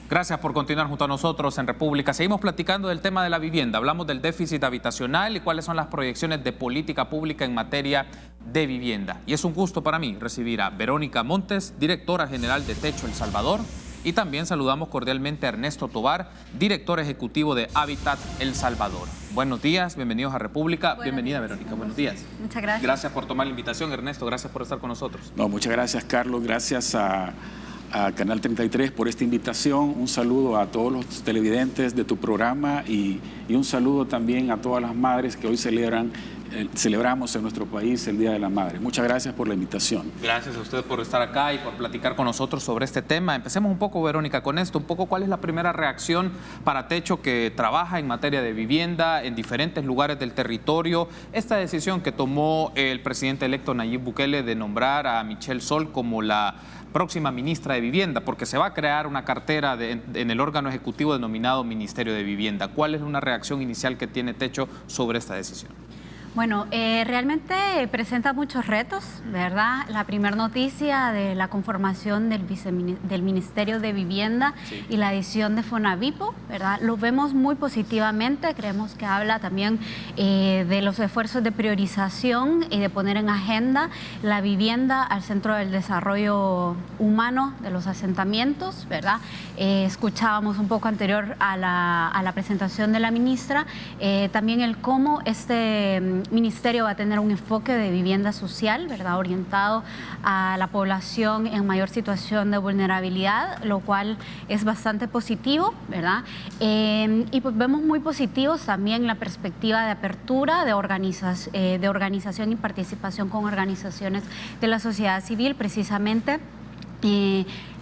Gracias por continuar junto a nosotros en República. Seguimos platicando del tema de la vivienda. Hablamos del déficit habitacional y cuáles son las proyecciones de política pública en materia de vivienda. Y es un gusto para mí recibir a Verónica Montes, directora general de Techo El Salvador. Y también saludamos cordialmente a Ernesto Tovar, director ejecutivo de Hábitat El Salvador. Buenos días, bienvenidos a República. Bienvenida, Verónica, buenos días. Muchas gracias. Gracias por tomar la invitación, Ernesto, gracias por estar con nosotros. No, muchas gracias, Carlos, gracias a Canal 33 por esta invitación. Un saludo a todos los televidentes de tu programa y un saludo también a todas las madres que hoy celebramos en nuestro país el Día de la Madre. Muchas gracias por la invitación. Gracias a usted por estar acá y por platicar con nosotros sobre este tema. Empecemos un poco, Verónica, con esto. Un poco, ¿cuál es la primera reacción para Techo, que trabaja en materia de vivienda en diferentes lugares del territorio? Esta decisión que tomó el presidente electo Nayib Bukele de nombrar a Michelle Sol como la próxima ministra de Vivienda, porque se va a crear una cartera en el órgano ejecutivo denominado Ministerio de Vivienda. ¿Cuál es una reacción inicial que tiene Techo sobre esta decisión? Bueno, realmente presenta muchos retos, ¿verdad? La primera noticia de la conformación del Ministerio de Vivienda y la adición de Fonavipo, ¿verdad? Lo vemos muy positivamente, creemos que habla también de los esfuerzos de priorización y de poner en agenda la vivienda al centro del desarrollo humano de los asentamientos, ¿verdad? Escuchábamos un poco anterior a la presentación de la ministra, también el cómo este ministerio va a tener un enfoque de vivienda social, ¿verdad?, orientado a la población en mayor situación de vulnerabilidad, lo cual es bastante positivo, ¿verdad? Y pues vemos muy positivos también la perspectiva de apertura, de organización y participación con organizaciones de la sociedad civil, precisamente.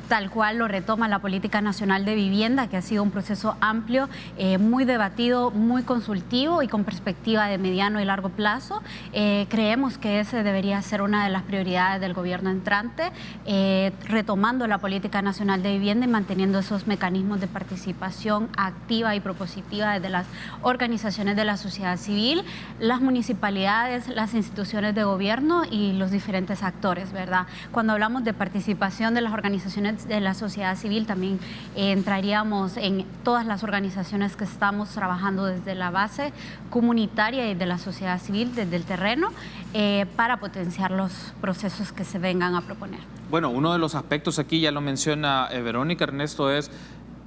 Tal cual lo retoma la Política Nacional de Vivienda, que ha sido un proceso amplio, muy debatido, muy consultivo y con perspectiva de mediano y largo plazo. Creemos que ese debería ser una de las prioridades del gobierno entrante, retomando la Política Nacional de Vivienda y manteniendo esos mecanismos de participación activa y propositiva desde las organizaciones de la sociedad civil, las municipalidades, las instituciones de gobierno y los diferentes actores, ¿verdad? Cuando hablamos de participación de las organizaciones de la sociedad civil, también entraríamos en todas las organizaciones que estamos trabajando desde la base comunitaria y de la sociedad civil, desde el terreno, para potenciar los procesos que se vengan a proponer. Bueno, uno de los aspectos aquí, ya lo menciona Verónica, Ernesto, es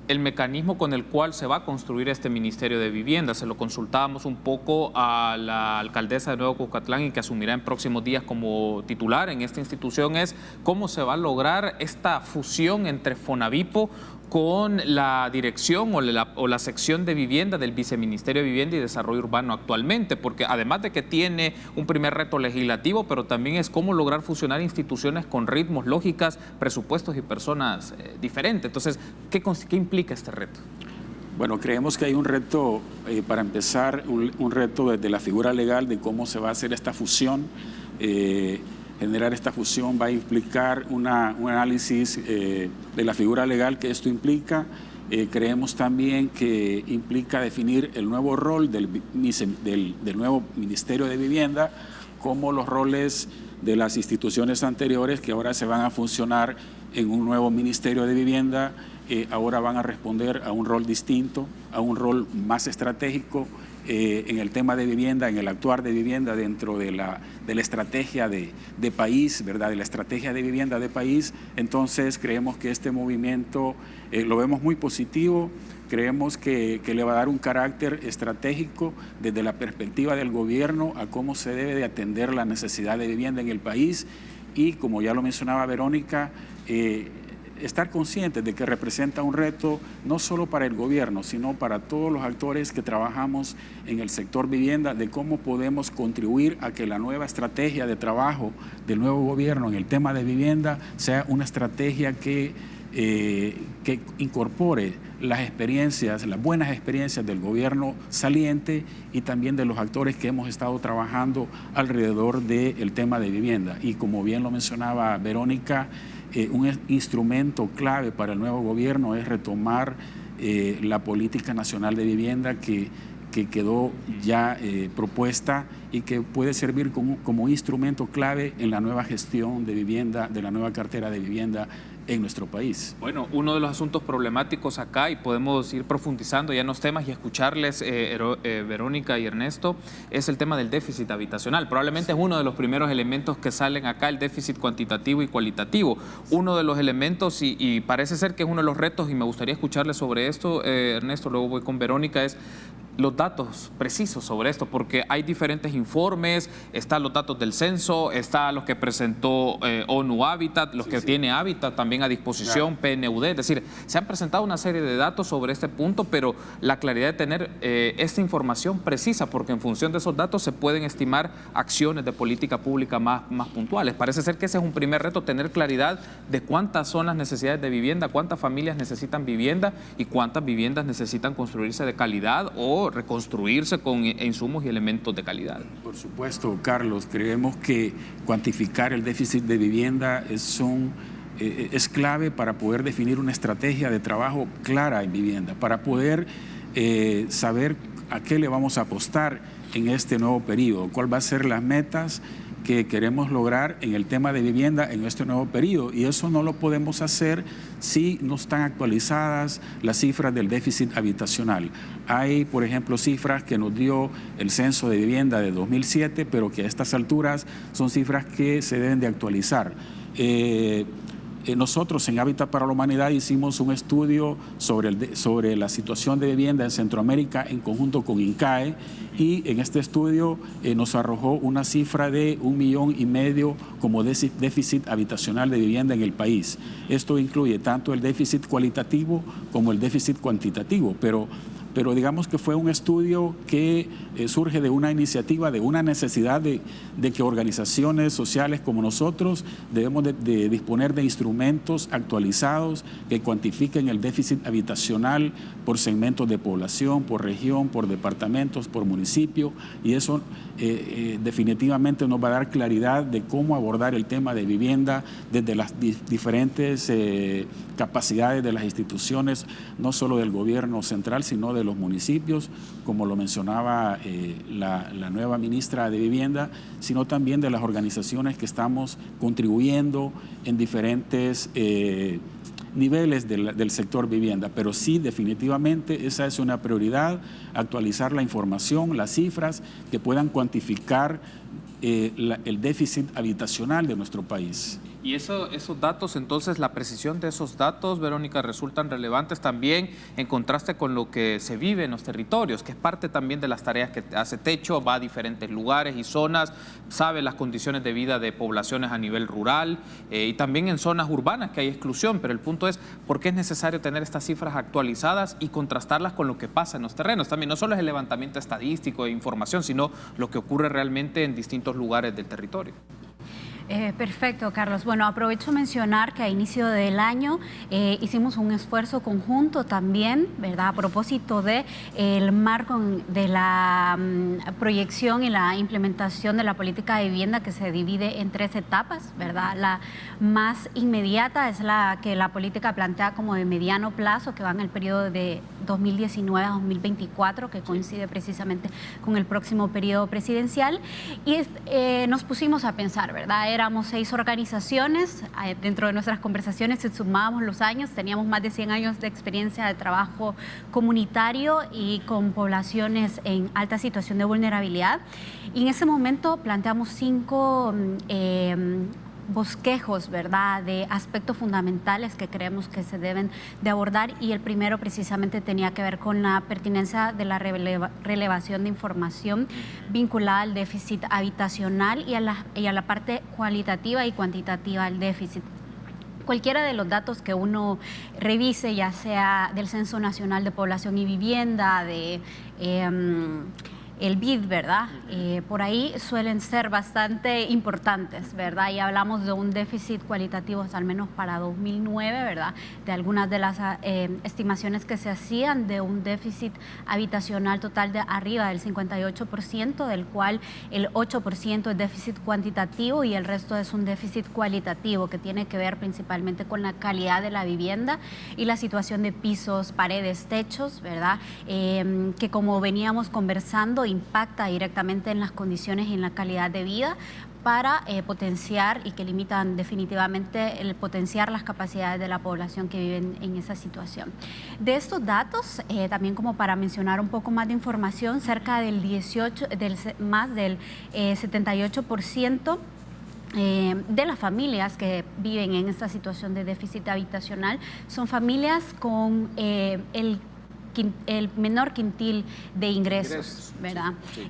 el mecanismo con el cual se va a construir este Ministerio de Vivienda. Se lo consultábamos un poco a la alcaldesa de Nuevo Cucatlán, y que asumirá en próximos días como titular en esta institución, es cómo se va a lograr esta fusión entre Fonavipo con la dirección o la sección de vivienda del Viceministerio de Vivienda y Desarrollo Urbano actualmente, porque además de que tiene un primer reto legislativo, pero también es cómo lograr fusionar instituciones con ritmos, lógicas, presupuestos y personas diferentes. Entonces, ¿qué implica este reto? Bueno, creemos que hay un reto, para empezar, un reto desde la figura legal de cómo se va a hacer esta fusión. Generar esta fusión va a implicar un análisis de la figura legal que esto implica. Creemos también que implica definir el nuevo rol del nuevo Ministerio de Vivienda, como los roles de las instituciones anteriores que ahora se van a funcionar en un nuevo Ministerio de Vivienda, ahora van a responder a un rol distinto, a un rol más estratégico, en el tema de vivienda, en el actuar de vivienda dentro de la estrategia de país, ¿verdad?, de la estrategia de vivienda de país. Entonces creemos que este movimiento lo vemos muy positivo, creemos que le va a dar un carácter estratégico desde la perspectiva del gobierno a cómo se debe de atender la necesidad de vivienda en el país, y como ya lo mencionaba Verónica, estar conscientes de que representa un reto no solo para el gobierno, sino para todos los actores que trabajamos en el sector vivienda, de cómo podemos contribuir a que la nueva estrategia de trabajo del nuevo gobierno en el tema de vivienda sea una estrategia que incorpore las experiencias, las buenas experiencias del gobierno saliente y también de los actores que hemos estado trabajando alrededor del tema de vivienda. Y como bien lo mencionaba Verónica, un instrumento clave para el nuevo gobierno es retomar la Política Nacional de Vivienda que quedó ya propuesta y que puede servir como instrumento clave en la nueva gestión de vivienda, de la nueva cartera de vivienda en nuestro país. Bueno, uno de los asuntos problemáticos acá, y podemos ir profundizando ya en los temas y escucharles, Verónica y Ernesto, es el tema del déficit habitacional. Probablemente es uno de los primeros elementos que salen acá, el déficit cuantitativo y cualitativo. Uno de los elementos, y parece ser que es uno de los retos, y me gustaría escucharles sobre esto, Ernesto, luego voy con Verónica, es los datos precisos sobre esto, porque hay diferentes informes, están los datos del censo, está los que presentó ONU Habitat, los que tiene Habitat también a disposición, PNUD, es decir, se han presentado una serie de datos sobre este punto, pero la claridad de tener esta información precisa, porque en función de esos datos se pueden estimar acciones de política pública más puntuales. Parece ser que ese es un primer reto, tener claridad de cuántas son las necesidades de vivienda, cuántas familias necesitan vivienda y cuántas viviendas necesitan construirse de calidad o reconstruirse con insumos y elementos de calidad. Por supuesto, Carlos, creemos que cuantificar el déficit de vivienda es clave para poder definir una estrategia de trabajo clara en vivienda, para poder saber a qué le vamos a apostar en este nuevo periodo, cuál va a ser las metas que queremos lograr en el tema de vivienda en este nuevo periodo, y eso no lo podemos hacer si no están actualizadas las cifras del déficit habitacional. Hay, por ejemplo, cifras que nos dio el Censo de Vivienda de 2007, pero que a estas alturas son cifras que se deben de actualizar. Nosotros en Hábitat para la Humanidad hicimos un estudio sobre la situación de vivienda en Centroamérica en conjunto con INCAE, y en este estudio nos arrojó una cifra de 1,5 millones como déficit habitacional de vivienda en el país. Esto incluye tanto el déficit cualitativo como el déficit cuantitativo, pero digamos que fue un estudio que surge de una iniciativa, de una necesidad de que organizaciones sociales como nosotros debemos de disponer de instrumentos actualizados que cuantifiquen el déficit habitacional por segmentos de población, por región, por departamentos, por municipio, y eso definitivamente nos va a dar claridad de cómo abordar el tema de vivienda desde las diferentes capacidades de las instituciones, no solo del gobierno central, sino de los municipios, como lo mencionaba la nueva ministra de Vivienda, sino también de las organizaciones que estamos contribuyendo en diferentes niveles del sector vivienda. Pero sí, definitivamente, esa es una prioridad, actualizar la información, las cifras que puedan cuantificar el déficit habitacional de nuestro país. Y esos datos, entonces, la precisión de esos datos, Verónica, resultan relevantes también en contraste con lo que se vive en los territorios, que es parte también de las tareas que hace Techo, va a diferentes lugares y zonas, sabe las condiciones de vida de poblaciones a nivel rural y también en zonas urbanas que hay exclusión, pero el punto es por qué es necesario tener estas cifras actualizadas y contrastarlas con lo que pasa en los terrenos. También no solo es el levantamiento estadístico de información, sino lo que ocurre realmente en distintos lugares del territorio. Perfecto, Carlos. Bueno, aprovecho mencionar que a inicio del año hicimos un esfuerzo conjunto también, ¿verdad? A propósito de el marco de la proyección y la implementación de la política de vivienda, que se divide en 3 etapas, ¿verdad? La más inmediata es la que la política plantea como de mediano plazo, que va en el periodo de 2019 a 2024, que coincide precisamente con el próximo periodo presidencial. Y nos pusimos a pensar, ¿verdad? Éramos 6 organizaciones, dentro de nuestras conversaciones si sumábamos los años, teníamos más de 100 años de experiencia de trabajo comunitario y con poblaciones en alta situación de vulnerabilidad. Y en ese momento planteamos 5 bosquejos, ¿verdad?, de aspectos fundamentales que creemos que se deben de abordar, y el primero precisamente tenía que ver con la pertinencia de la relevación de información vinculada al déficit habitacional y a la parte cualitativa y cuantitativa del déficit. Cualquiera de los datos que uno revise, ya sea del Censo Nacional de Población y Vivienda, de el BID, ¿verdad? Por ahí suelen ser bastante importantes, ¿verdad? Y hablamos de un déficit cualitativo, al menos para 2009, ¿verdad? De algunas de las estimaciones que se hacían de un déficit habitacional total de arriba del 58%, del cual el 8% es déficit cuantitativo y el resto es un déficit cualitativo, que tiene que ver principalmente con la calidad de la vivienda y la situación de pisos, paredes, techos, ¿verdad? Que como veníamos conversando, impacta directamente en las condiciones y en la calidad de vida para potenciar y que limitan definitivamente el potenciar las capacidades de la población que vive en esa situación. De estos datos, también como para mencionar un poco más de información, cerca del más del 78% de las familias que viven en esta situación de déficit habitacional son familias con el menor quintil de ingresos, ¿verdad? Sí.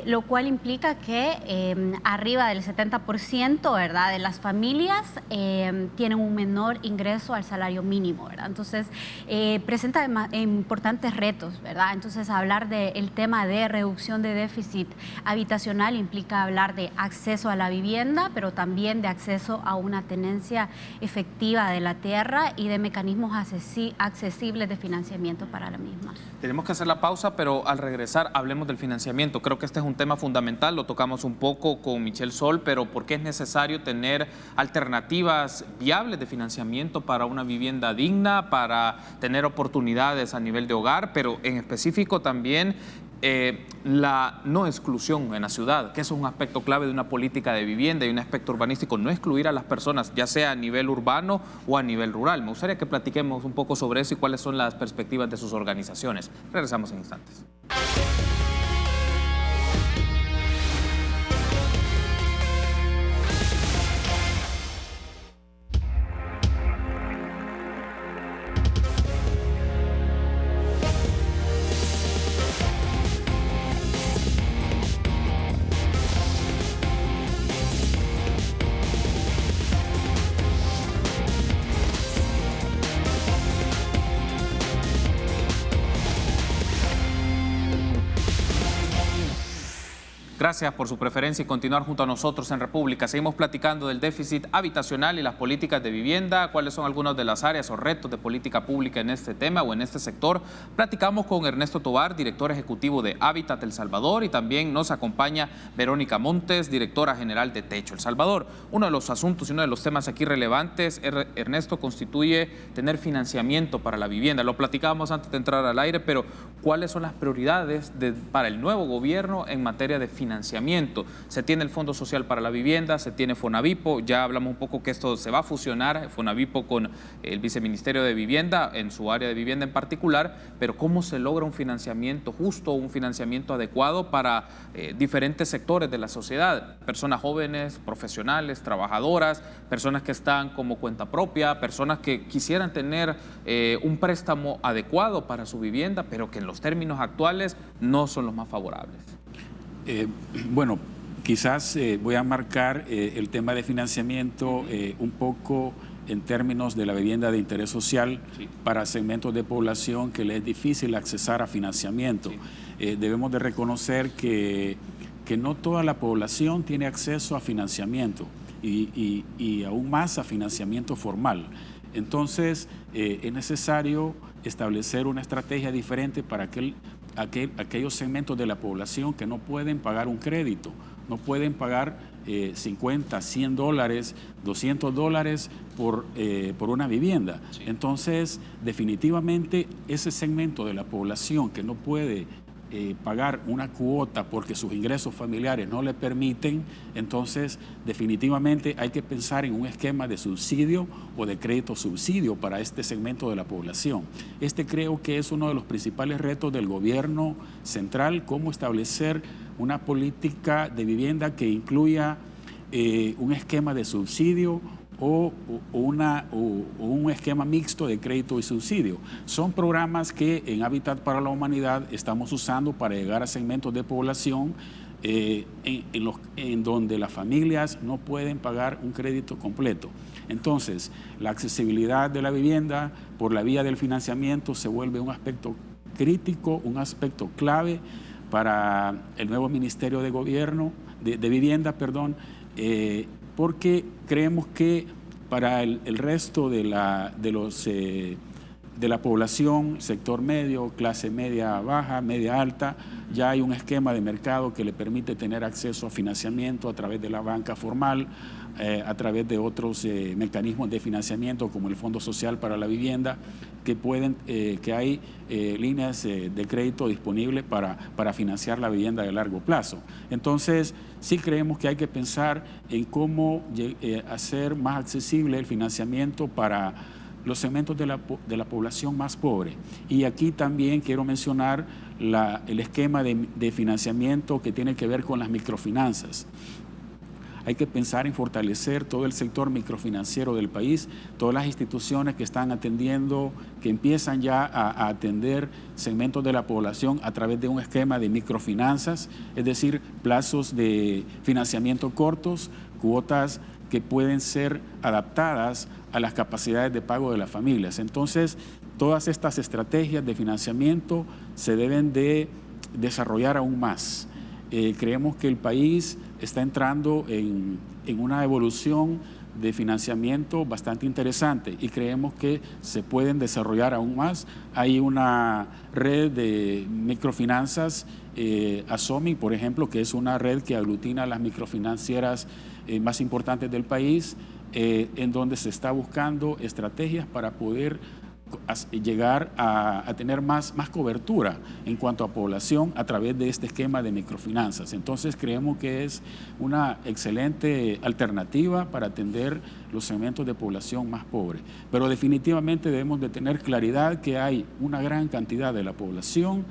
Lo cual implica que arriba del 70%, ¿verdad?, de las familias tienen un menor ingreso al salario mínimo, ¿verdad? Entonces, presenta importantes retos, ¿verdad? Entonces, hablar del tema de reducción de déficit habitacional implica hablar de acceso a la vivienda, pero también de acceso a una tenencia efectiva de la tierra y de mecanismos accesibles de financiamiento para la misma. Tenemos que hacer la pausa, pero al regresar hablemos del financiamiento. Creo que este es un tema fundamental, lo tocamos un poco con Michelle Sol, pero ¿por qué es necesario tener alternativas viables de financiamiento para una vivienda digna, para tener oportunidades a nivel de hogar, pero en específico también la no exclusión en la ciudad, que es un aspecto clave de una política de vivienda y un aspecto urbanístico, no excluir a las personas, ya sea a nivel urbano o a nivel rural? Me gustaría que platiquemos un poco sobre eso y cuáles son las perspectivas de sus organizaciones. Regresamos en instantes. Gracias por su preferencia y continuar junto a nosotros en República. Seguimos platicando del déficit habitacional y las políticas de vivienda, cuáles son algunas de las áreas o retos de política pública en este tema o en este sector. Platicamos con Ernesto Tovar, director ejecutivo de Hábitat El Salvador, y también nos acompaña Verónica Montes, directora general de Techo El Salvador. Uno de los asuntos y uno de los temas aquí relevantes, Ernesto, constituye tener financiamiento para la vivienda. Lo platicábamos antes de entrar al aire, pero ¿cuáles son las prioridades para el nuevo gobierno en materia de financiamiento? Se tiene el Fondo Social para la Vivienda, se tiene Fonavipo, ya hablamos un poco que esto se va a fusionar, Fonavipo con el Viceministerio de Vivienda, en su área de vivienda en particular, pero ¿cómo se logra un financiamiento justo, un financiamiento adecuado para diferentes sectores de la sociedad? Personas jóvenes, profesionales, trabajadoras, personas que están como cuenta propia, personas que quisieran tener un préstamo adecuado para su vivienda, pero que en los términos actuales no son los más favorables. Bueno, quizás voy a marcar el tema de financiamiento un poco en términos de la vivienda de interés social, sí, para segmentos de población que les es difícil accesar a financiamiento. Sí. Debemos de reconocer que no toda la población tiene acceso a financiamiento y aún más a financiamiento formal. Entonces, es necesario establecer una estrategia diferente para aquellos segmentos de la población que no pueden pagar un crédito, no pueden pagar 50, 100 dólares, 200 dólares por una vivienda. Sí. Entonces, definitivamente, ese segmento de la población que no puede pagar una cuota porque sus ingresos familiares no le permiten, entonces definitivamente hay que pensar en un esquema de subsidio o de crédito subsidio para este segmento de la población. Creo que es uno de los principales retos del gobierno central, cómo establecer una política de vivienda que incluya un esquema de subsidio o un esquema mixto de crédito y subsidio. Son programas que en Hábitat para la Humanidad estamos usando para llegar a segmentos de población en donde las familias no pueden pagar un crédito completo. Entonces, la accesibilidad de la vivienda por la vía del financiamiento se vuelve un aspecto crítico, un aspecto clave para el nuevo Ministerio de Gobierno, de Vivienda, porque creemos que para el resto de de la población, sector medio, clase media baja, media alta. Ya hay un esquema de mercado que le permite tener acceso a financiamiento a través de la banca formal, a través de otros mecanismos de financiamiento como el Fondo Social para la Vivienda, que hay líneas de crédito disponibles para financiar la vivienda de largo plazo. Entonces, sí creemos que hay que pensar en cómo hacer más accesible el financiamiento para los segmentos de la población más pobre. Y aquí también quiero mencionar el esquema de financiamiento que tiene que ver con las microfinanzas. Hay que pensar en fortalecer todo el sector microfinanciero del país, todas las instituciones que están atendiendo, que empiezan ya a atender segmentos de la población a través de un esquema de microfinanzas, es decir, plazos de financiamiento cortos, cuotas que pueden ser adaptadas a las capacidades de pago de las familias. Entonces, todas estas estrategias de financiamiento se deben de desarrollar aún más. Creemos que el país está entrando en una evolución de financiamiento bastante interesante y creemos que se pueden desarrollar aún más. Hay una red de microfinanzas, ASOMI, por ejemplo, que es una red que aglutina a las microfinancieras más importantes del país, en donde se está buscando estrategias para poder llegar a tener más cobertura en cuanto a población a través de este esquema de microfinanzas. Entonces creemos que es una excelente alternativa para atender los segmentos de población más pobre. Pero definitivamente debemos de tener claridad que hay una gran cantidad de la población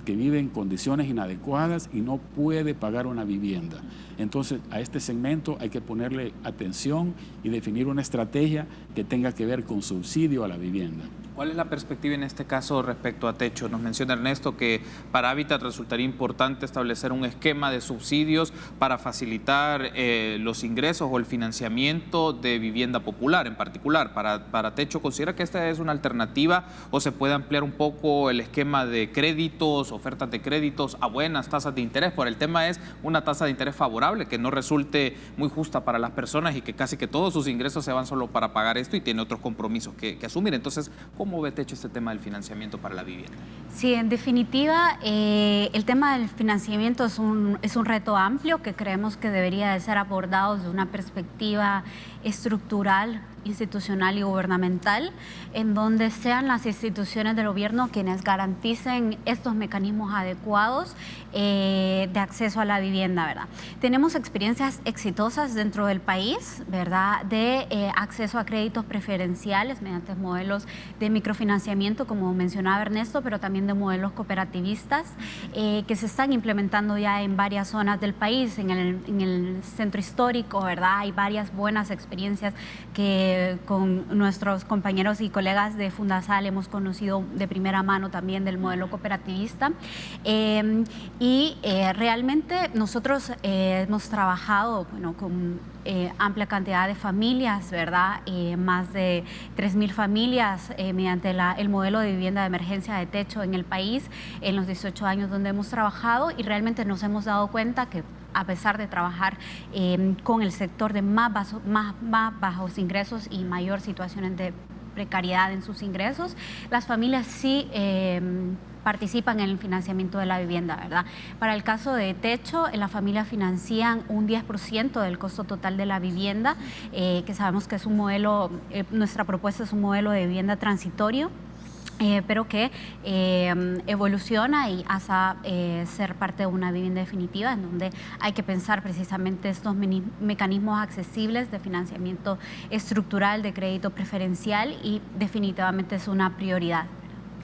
que vive en condiciones inadecuadas y no puede pagar una vivienda. Entonces, a este segmento hay que ponerle atención y definir una estrategia que tenga que ver con subsidio a la vivienda. ¿Cuál es la perspectiva en este caso respecto a techo? Nos menciona Ernesto que para Hábitat resultaría importante establecer un esquema de subsidios para facilitar los ingresos o el financiamiento de vivienda popular en particular. Para techo, ¿considera que esta es una alternativa o se puede ampliar un poco el esquema de créditos, ofertas de créditos a buenas tasas de interés? Por el tema es una tasa de interés favorable que no resulte muy justa para las personas y que casi que todos sus ingresos se van solo para pagar esto y tiene otros compromisos que asumir. Entonces, ¿cómo ve Techo este tema del financiamiento para la vivienda? Sí, en definitiva, el tema del financiamiento es un reto amplio que creemos que debería de ser abordado desde una perspectiva estructural, institucional y gubernamental, en donde sean las instituciones del gobierno quienes garanticen estos mecanismos adecuados de acceso a la vivienda, ¿verdad? Tenemos experiencias exitosas dentro del país, ¿verdad?, de acceso a créditos preferenciales mediante modelos de microfinanciamiento, como mencionaba Ernesto, pero también de modelos cooperativistas que se están implementando ya en varias zonas del país, en el centro histórico, ¿verdad? Hay varias buenas experiencias que con nuestros compañeros y colegas de Fundasal hemos conocido de primera mano también del modelo cooperativista. Realmente nosotros hemos trabajado con amplia cantidad de familias, ¿verdad? Más de 3.000 familias mediante el modelo de vivienda de emergencia de techo en el país en los 18 años donde hemos trabajado, y realmente nos hemos dado cuenta que a pesar de trabajar con el sector de más bajos ingresos y mayor situaciones de precariedad en sus ingresos, las familias sí participan en el financiamiento de la vivienda, ¿verdad? Para el caso de techo, las familias financian un 10% del costo total de la vivienda, que sabemos que es un modelo, nuestra propuesta es un modelo de vivienda transitorio, pero que evoluciona y hasta ser parte de una vivienda definitiva, en donde hay que pensar precisamente estos mecanismos accesibles de financiamiento estructural, de crédito preferencial, y definitivamente es una prioridad.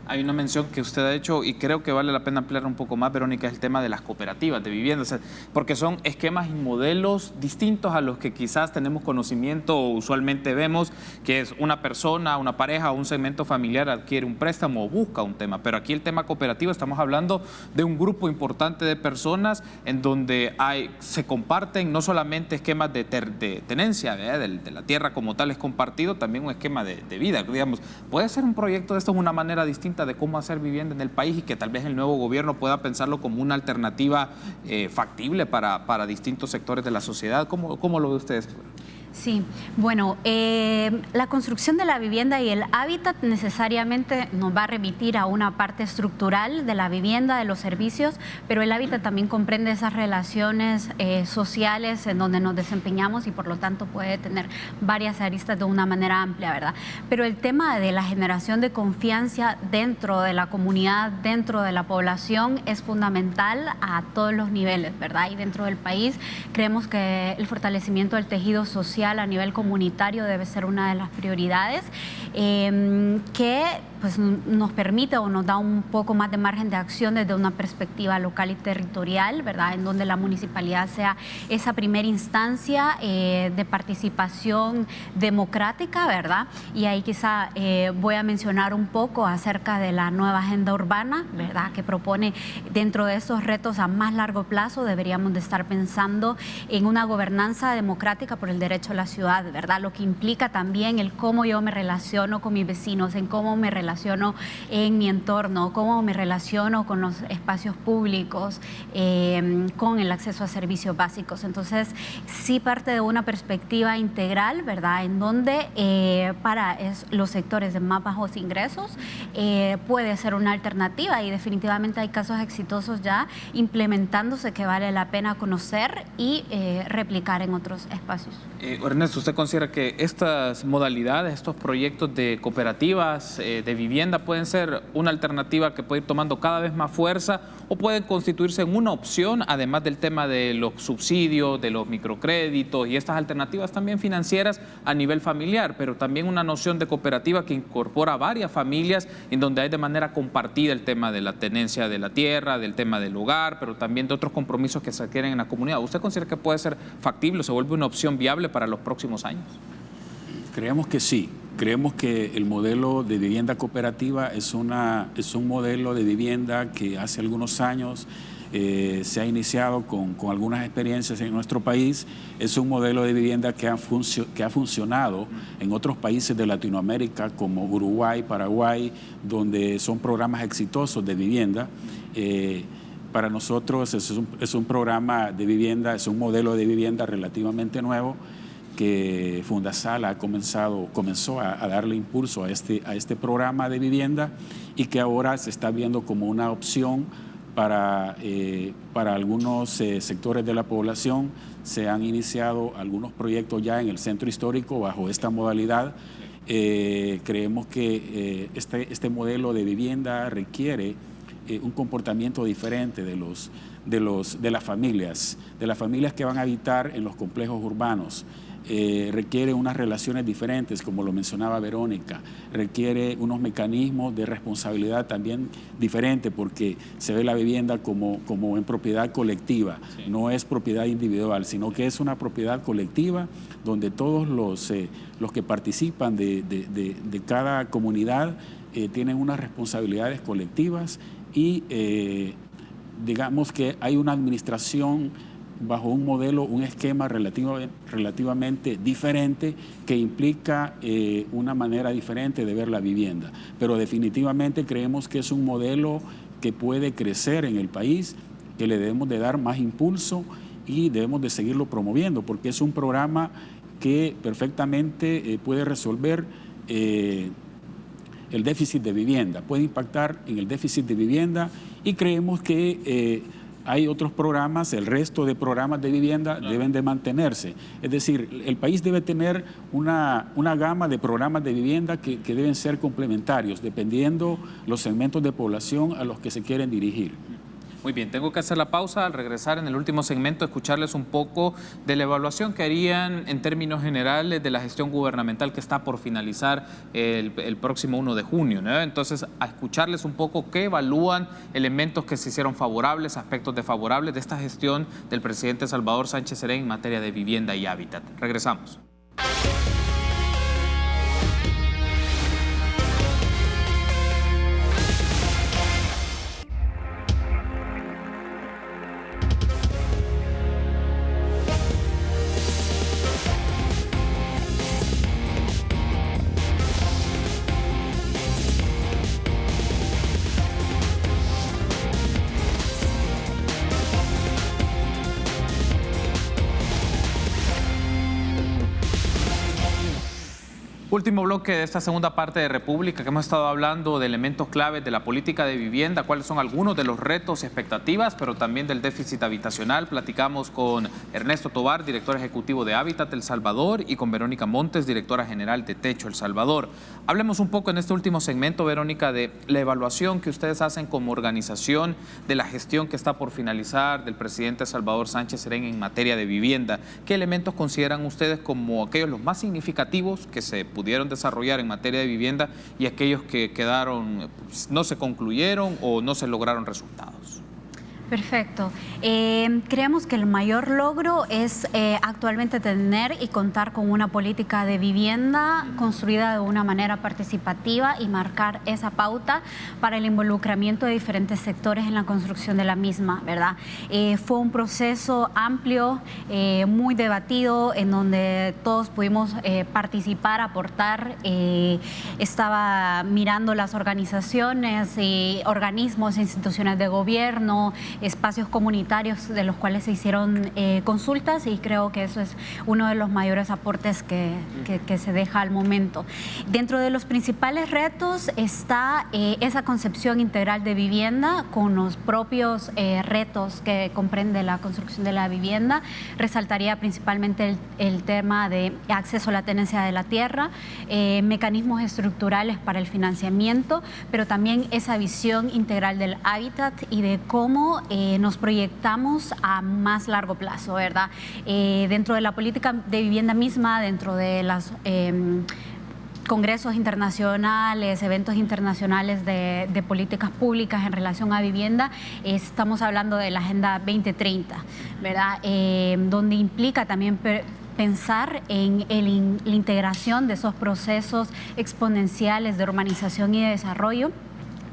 Hay una mención que usted ha hecho y creo que vale la pena ampliar un poco más, Verónica, es el tema de las cooperativas de vivienda, o sea, porque son esquemas y modelos distintos a los que quizás tenemos conocimiento o usualmente vemos, que es una persona, una pareja o un segmento familiar adquiere un préstamo o busca un tema, pero aquí el tema cooperativo estamos hablando de un grupo importante de personas en donde se comparten no solamente esquemas de tenencia, de la tierra como tal es compartido, también un esquema de vida, digamos. ¿Puede ser un proyecto de esto una manera distinta de cómo hacer vivienda en el país y que tal vez el nuevo gobierno pueda pensarlo como una alternativa factible para distintos sectores de la sociedad? ¿Cómo lo ve ustedes? Sí, bueno, la construcción de la vivienda y el hábitat necesariamente nos va a remitir a una parte estructural de la vivienda, de los servicios, pero el hábitat también comprende esas relaciones sociales en donde nos desempeñamos y por lo tanto puede tener varias aristas de una manera amplia, ¿verdad? Pero el tema de la generación de confianza dentro de la comunidad, dentro de la población, es fundamental a todos los niveles, ¿verdad? Y dentro del país creemos que el fortalecimiento del tejido social a nivel comunitario debe ser una de las prioridades que pues, nos permite o nos da un poco más de margen de acción desde una perspectiva local y territorial, ¿verdad? En donde la municipalidad sea esa primera instancia de participación democrática, ¿verdad? Y ahí quizá voy a mencionar un poco acerca de la nueva agenda urbana, ¿verdad? Que propone dentro de esos retos a más largo plazo deberíamos de estar pensando en una gobernanza democrática por el derecho a la ciudad, ¿verdad? Lo que implica también el cómo yo me relaciono con mis vecinos, en cómo me relaciono en mi entorno, cómo me relaciono con los espacios públicos, con el acceso a servicios básicos. Entonces, sí parte de una perspectiva integral, ¿verdad? En donde para los sectores de más bajos ingresos puede ser una alternativa y definitivamente hay casos exitosos ya implementándose que vale la pena conocer y replicar en otros espacios. Ernesto, ¿usted considera que estas modalidades, estos proyectos de cooperativas de vivienda pueden ser una alternativa que puede ir tomando cada vez más fuerza o pueden constituirse en una opción, además del tema de los subsidios, de los microcréditos y estas alternativas también financieras a nivel familiar, pero también una noción de cooperativa que incorpora varias familias en donde hay de manera compartida el tema de la tenencia de la tierra, del tema del hogar, pero también de otros compromisos que se adquieren en la comunidad? ¿Usted considera que puede ser factible, se vuelve una opción viable para los próximos años? Creemos que sí. Creemos que el modelo de vivienda cooperativa es un modelo de vivienda que hace algunos años se ha iniciado con algunas experiencias en nuestro país. Es un modelo de vivienda que ha funcionado en otros países de Latinoamérica como Uruguay, Paraguay, donde son programas exitosos de vivienda. Para nosotros es un programa de vivienda, es un modelo de vivienda relativamente nuevo que Fundasal comenzó a darle impulso a este programa de vivienda y que ahora se está viendo como una opción para algunos sectores de la población. Se han iniciado algunos proyectos ya en el centro histórico bajo esta modalidad. Creemos que este modelo de vivienda requiere un comportamiento diferente de las familias que van a habitar en los complejos urbanos. Requiere unas relaciones diferentes, como lo mencionaba Verónica, requiere unos mecanismos de responsabilidad también diferentes, porque se ve la vivienda como en propiedad colectiva, sí. No es propiedad individual, sino que es una propiedad colectiva donde todos los que participan de cada comunidad tienen unas responsabilidades colectivas y digamos que hay una administración bajo un modelo, un esquema relativamente diferente que implica una manera diferente de ver la vivienda. Pero definitivamente creemos que es un modelo que puede crecer en el país, que le debemos de dar más impulso y debemos de seguirlo promoviendo, porque es un programa que perfectamente puede resolver el déficit de vivienda, puede impactar en el déficit de vivienda y creemos que hay otros programas, el resto de programas de vivienda deben de mantenerse. Es decir, el país debe tener una gama de programas de vivienda que deben ser complementarios, dependiendo los segmentos de población a los que se quieren dirigir. Muy bien, tengo que hacer la pausa. Al regresar en el último segmento, escucharles un poco de la evaluación que harían en términos generales de la gestión gubernamental que está por finalizar el próximo 1 de junio, ¿no? Entonces, a escucharles un poco qué evalúan, elementos que se hicieron favorables, aspectos desfavorables de esta gestión del presidente Salvador Sánchez Serén en materia de vivienda y hábitat. Regresamos. Último bloque de esta segunda parte de República, que hemos estado hablando de elementos claves de la política de vivienda, cuáles son algunos de los retos y expectativas, pero también del déficit habitacional. Platicamos con Ernesto Tovar, director ejecutivo de Hábitat El Salvador, y con Verónica Montes, directora general de Techo El Salvador. Hablemos un poco en este último segmento, Verónica, de la evaluación que ustedes hacen como organización de la gestión que está por finalizar del presidente Salvador Sánchez Serén en materia de vivienda. ¿Qué elementos consideran ustedes como aquellos los más significativos que se pudieron desarrollar en materia de vivienda y aquellos que quedaron, no se concluyeron o no se lograron resultados? Perfecto. Creemos que el mayor logro es actualmente tener y contar con una política de vivienda construida de una manera participativa y marcar esa pauta para el involucramiento de diferentes sectores en la construcción de la misma, ¿verdad? Fue un proceso amplio, muy debatido, en donde todos pudimos participar, aportar. Estaba mirando las organizaciones y organismos e instituciones de gobierno, espacios comunitarios de los cuales se hicieron consultas, y creo que eso es uno de los mayores aportes que se deja al momento. Dentro de los principales retos está esa concepción integral de vivienda con los propios retos que comprende la construcción de la vivienda. Resaltaría principalmente el tema de acceso a la tenencia de la tierra, mecanismos estructurales para el financiamiento, pero también esa visión integral del hábitat y de cómo nos proyectamos a más largo plazo, ¿verdad? Dentro de la política de vivienda misma, dentro de los congresos internacionales, eventos internacionales de políticas públicas en relación a vivienda, estamos hablando de la Agenda 2030, ¿verdad? Donde implica también pensar en la integración de esos procesos exponenciales de urbanización y de desarrollo,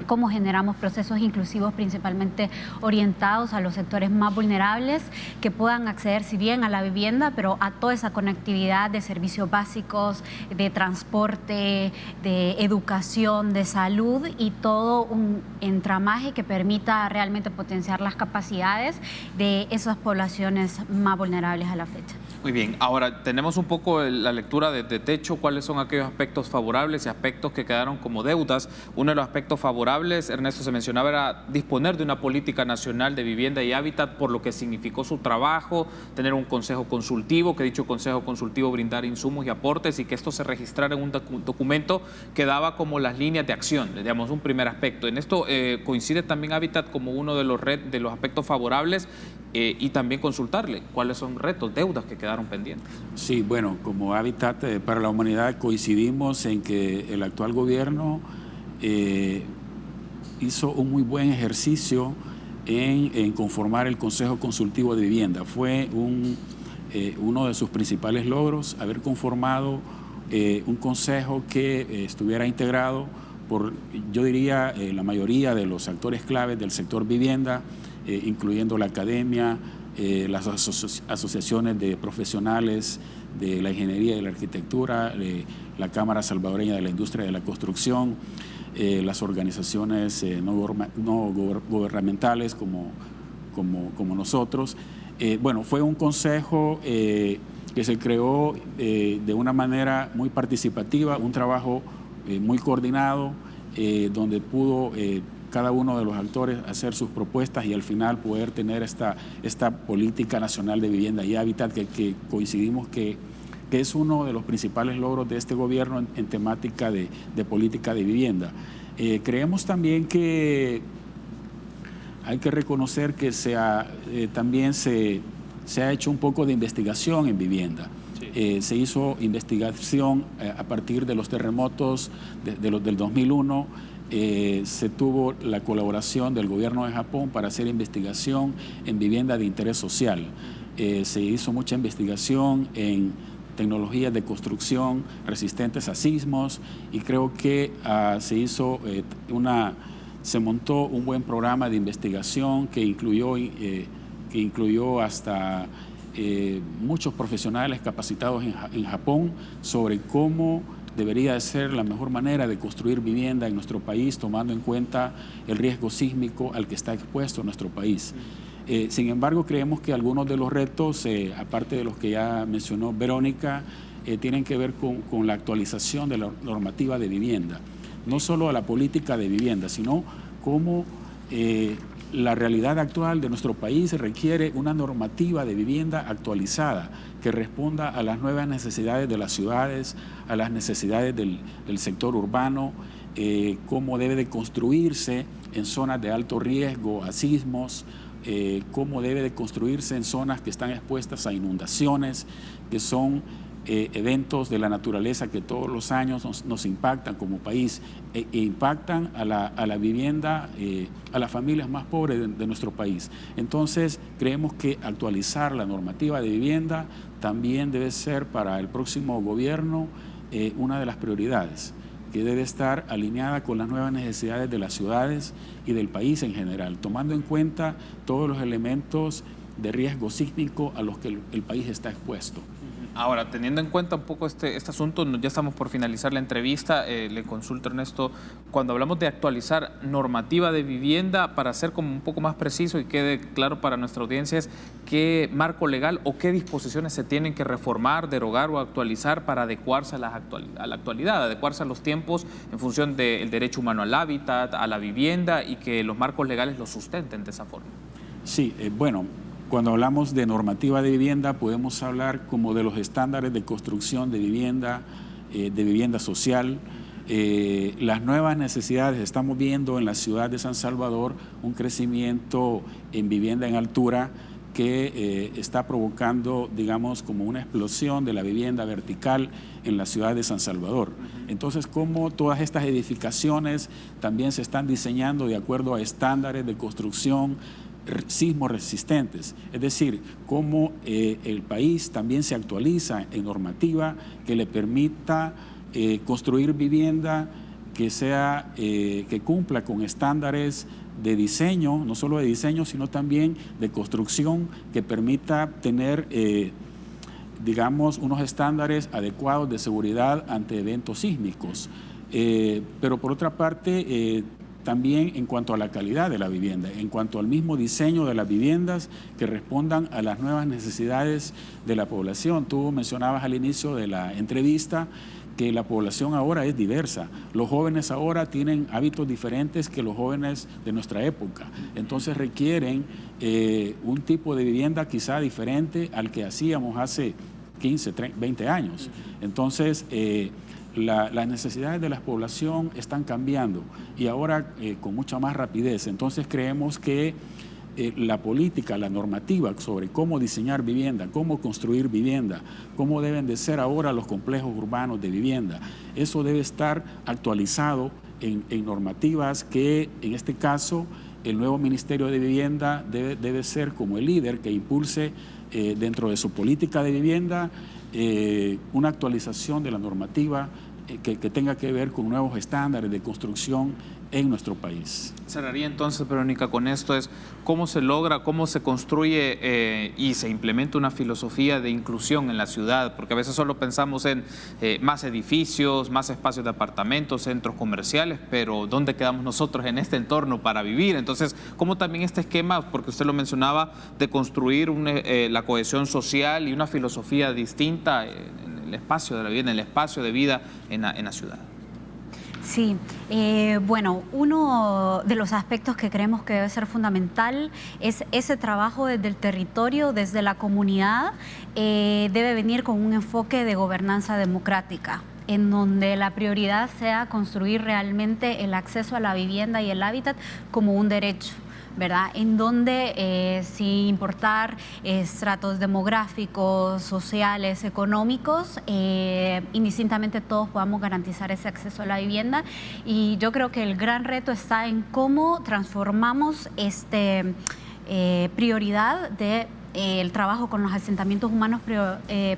cómo generamos procesos inclusivos principalmente orientados a los sectores más vulnerables que puedan acceder, si bien a la vivienda, pero a toda esa conectividad de servicios básicos, de transporte, de educación, de salud, y todo un entramaje que permita realmente potenciar las capacidades de esas poblaciones más vulnerables a la fecha. Muy bien, ahora tenemos un poco la lectura de Techo, cuáles son aquellos aspectos favorables y aspectos que quedaron como deudas. Uno de los aspectos favorables, Ernesto, se mencionaba, era disponer de una política nacional de vivienda y hábitat, por lo que significó su trabajo, tener un consejo consultivo, que dicho consejo consultivo brindar insumos y aportes, y que esto se registrara en un documento que daba como las líneas de acción, digamos, un primer aspecto. En esto coincide también Hábitat como uno de los aspectos favorables, y también consultarle cuáles son retos, deudas que quedaron pendientes. Sí, bueno, como Hábitat para la Humanidad coincidimos en que el actual gobierno hizo un muy buen ejercicio en conformar el Consejo Consultivo de Vivienda. Fue uno de sus principales logros haber conformado un consejo que estuviera integrado por, yo diría, la mayoría de los actores claves del sector vivienda, incluyendo la academia, las asociaciones de profesionales de la ingeniería y la arquitectura, la Cámara Salvadoreña de la Industria de la Construcción, las organizaciones no gubernamentales como nosotros. Bueno, fue un consejo que se creó de una manera muy participativa, un trabajo muy coordinado, donde pudo cada uno de los actores hacer sus propuestas y al final poder tener esta política nacional de vivienda y hábitat que coincidimos que es uno de los principales logros de este gobierno en temática de política de vivienda. Creemos también que hay que reconocer que también se ha hecho un poco de investigación en vivienda. Se hizo investigación a partir de los terremotos del 2001. Se tuvo la colaboración del gobierno de Japón para hacer investigación en vivienda de interés social. Se hizo mucha investigación en tecnologías de construcción resistentes a sismos, y creo que se montó un buen programa de investigación que incluyó hasta muchos profesionales capacitados en Japón sobre cómo debería de ser la mejor manera de construir vivienda en nuestro país, tomando en cuenta el riesgo sísmico al que está expuesto nuestro país. Sin embargo, creemos que algunos de los retos, aparte de los que ya mencionó Verónica, tienen que ver con la actualización de la normativa de vivienda. No solo a la política de vivienda, sino cómo la realidad actual de nuestro país requiere una normativa de vivienda actualizada que responda a las nuevas necesidades de las ciudades, a las necesidades del sector urbano, cómo debe de construirse en zonas de alto riesgo a sismos, cómo debe de construirse en zonas que están expuestas a inundaciones, que son eventos de la naturaleza que todos los años nos impactan como país e impactan a la vivienda, a las familias más pobres de nuestro país. Entonces, creemos que actualizar la normativa de vivienda también debe ser para el próximo gobierno una de las prioridades, que debe estar alineada con las nuevas necesidades de las ciudades y del país en general, tomando en cuenta todos los elementos de riesgo sísmico a los que el país está expuesto. Ahora, teniendo en cuenta un poco este asunto, ya estamos por finalizar la entrevista, le consulto, Ernesto, cuando hablamos de actualizar normativa de vivienda, para ser como un poco más preciso y quede claro para nuestra audiencia, es qué marco legal o qué disposiciones se tienen que reformar, derogar o actualizar para adecuarse a la actualidad, adecuarse a los tiempos en función del derecho humano al hábitat, a la vivienda, y que los marcos legales lo sustenten de esa forma. Sí, bueno. Cuando hablamos de normativa de vivienda, podemos hablar como de los estándares de construcción de vivienda social, las nuevas necesidades. Estamos viendo en la ciudad de San Salvador un crecimiento en vivienda en altura que está provocando, digamos, como una explosión de la vivienda vertical en la ciudad de San Salvador. Entonces, cómo todas estas edificaciones también se están diseñando de acuerdo a estándares de construcción sismos resistentes, es decir, cómo el país también se actualiza en normativa que le permita construir vivienda que cumpla con estándares de diseño, no solo de diseño, sino también de construcción, que permita tener, digamos, unos estándares adecuados de seguridad ante eventos sísmicos. Pero por otra parte, también en cuanto a la calidad de la vivienda, en cuanto al mismo diseño de las viviendas que respondan a las nuevas necesidades de la población. Tú mencionabas al inicio de la entrevista que la población ahora es diversa. Los jóvenes ahora tienen hábitos diferentes que los jóvenes de nuestra época. Entonces requieren un tipo de vivienda quizá diferente al que hacíamos hace 15, 20 años. Entonces, las necesidades de la población están cambiando y ahora con mucha más rapidez. Entonces creemos que la política, la normativa sobre cómo diseñar vivienda, cómo construir vivienda, cómo deben de ser ahora los complejos urbanos de vivienda, eso debe estar actualizado en normativas que, en este caso, el nuevo Ministerio de Vivienda debe ser como el líder que impulse dentro de su política de vivienda una actualización de la normativa que tenga que ver con nuevos estándares de construcción en nuestro país. Cerraría entonces, Verónica, con esto es cómo se logra, cómo se construye y se implementa una filosofía de inclusión en la ciudad, porque a veces solo pensamos en más edificios, más espacios de apartamentos, centros comerciales, pero ¿dónde quedamos nosotros en este entorno para vivir? Entonces, ¿cómo también este esquema, porque usted lo mencionaba, de construir la cohesión social y una filosofía distinta en el espacio de la vida, en el espacio de vida en la ciudad? Sí, bueno, uno de los aspectos que creemos que debe ser fundamental es ese trabajo desde el territorio, desde la comunidad, debe venir con un enfoque de gobernanza democrática, en donde la prioridad sea construir realmente el acceso a la vivienda y el hábitat como un derecho, ¿verdad? En donde sin importar estratos demográficos, sociales, económicos, indistintamente todos podamos garantizar ese acceso a la vivienda. Y yo creo que el gran reto está en cómo transformamos prioridad de el trabajo con los asentamientos humanos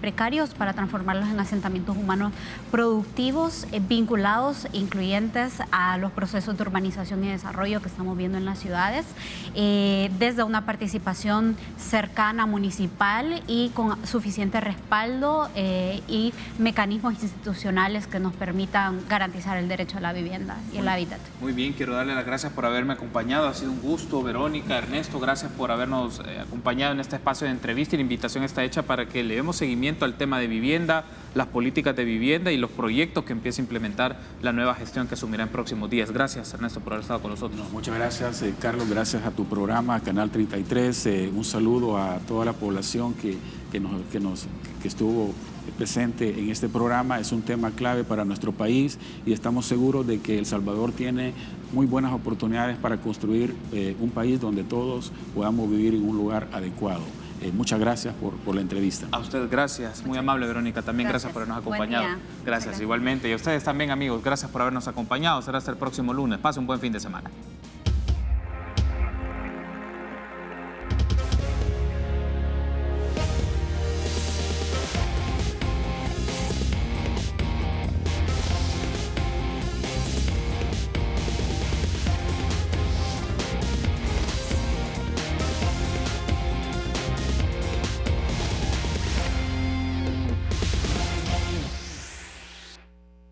precarios para transformarlos en asentamientos humanos productivos, vinculados, incluyentes a los procesos de urbanización y desarrollo que estamos viendo en las ciudades, desde una participación cercana municipal y con suficiente respaldo y mecanismos institucionales que nos permitan garantizar el derecho a la vivienda y el hábitat. Muy bien, quiero darle las gracias por haberme acompañado. Ha sido un gusto, Verónica, Ernesto, gracias por habernos acompañado en este espacio espacio de entrevista y la invitación está hecha para que le demos seguimiento al tema de vivienda, las políticas de vivienda y los proyectos que empiece a implementar la nueva gestión que asumirá en próximos días. Gracias, Ernesto, por haber estado con nosotros. Muchas gracias, Carlos. Gracias a tu programa, a Canal 33. Un saludo a toda la población que estuvo presente en este programa. Es un tema clave para nuestro país y estamos seguros de que El Salvador tiene muy buenas oportunidades para construir un país donde todos podamos vivir en un lugar adecuado. Muchas gracias por la entrevista. A usted, gracias. Muy amable, Verónica. También gracias por habernos acompañado. Gracias, igualmente. Y a ustedes también, amigos. Gracias por habernos acompañado. Será hasta el próximo lunes. Pase un buen fin de semana.